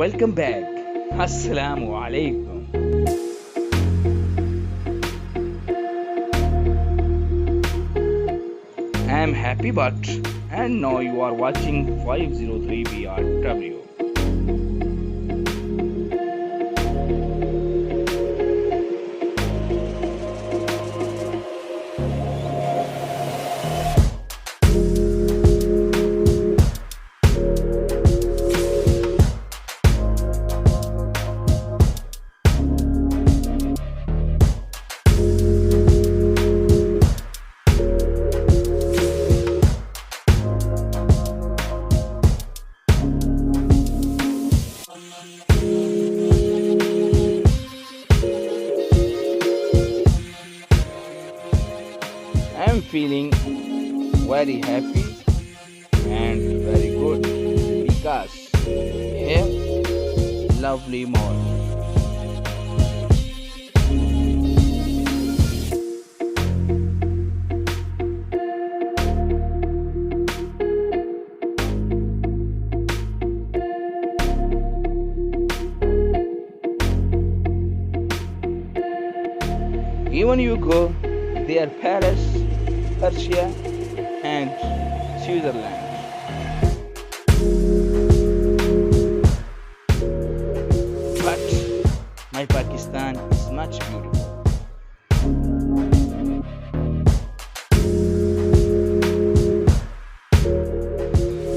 welcome back. Assalamu alaikum. I am happy but and now you are watching 503 BRW. I am feeling very happy and very good because here lovely mall. Even you go there, Paris, Persia and Switzerland. But my Pakistan is much beautiful.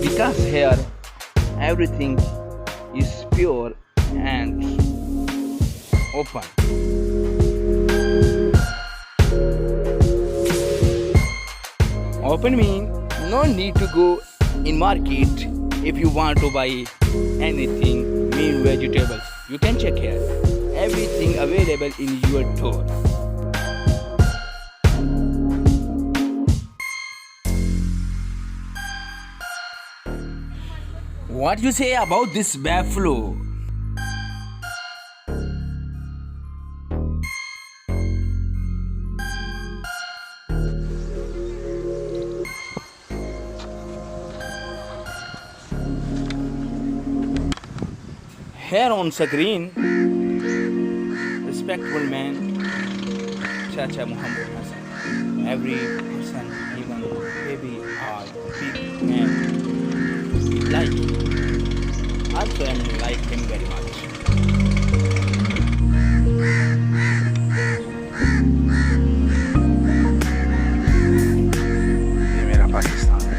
Because here everything is pure and open. Open means no need to go in market if you want to buy anything, mean vegetables. You can check here. Everything available in your door. What you say about this buffalo? Here on screen, respectful man, Chacha Muhammad Hassan. Every person, even baby or big man, like him. Also, I like him very much. ये मेरा पाकिस्तान है.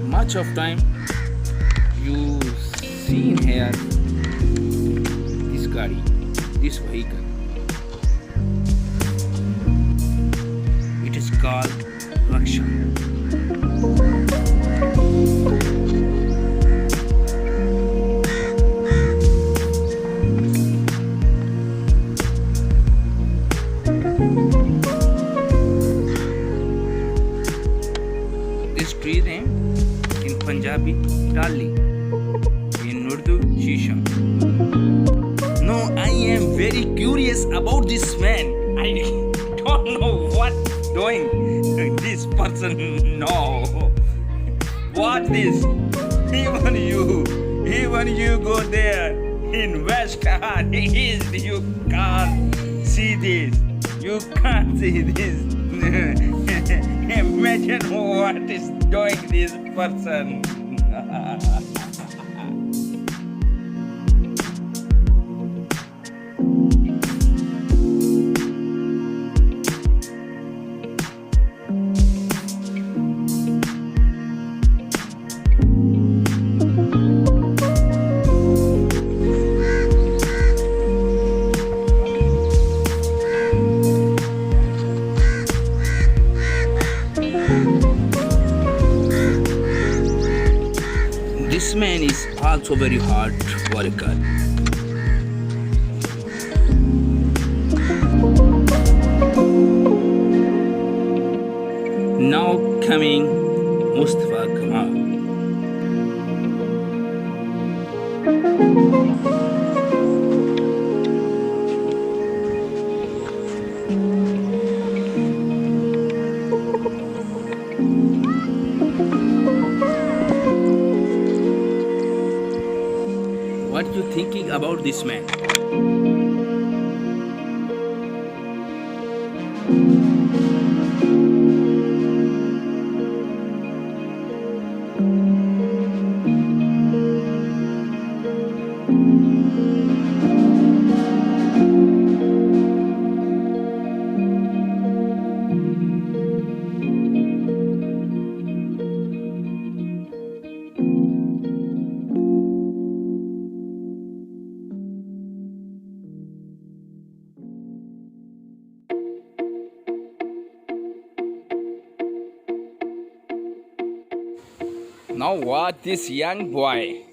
Much of time you see in here this gari, this vehicle. It is called rickshaw. This tree name in Punjabi, Dali, in Urdu, Shisham. No, I am very curious about this man. I don't know what doing this person. No, what this? Even you go there in West Khan, you can't see this. You can't see this. Imagine what is doing this person. This man is also very hard worker. Now coming Mustafa Kamal. What you thinking about this man? Now watch this young boy.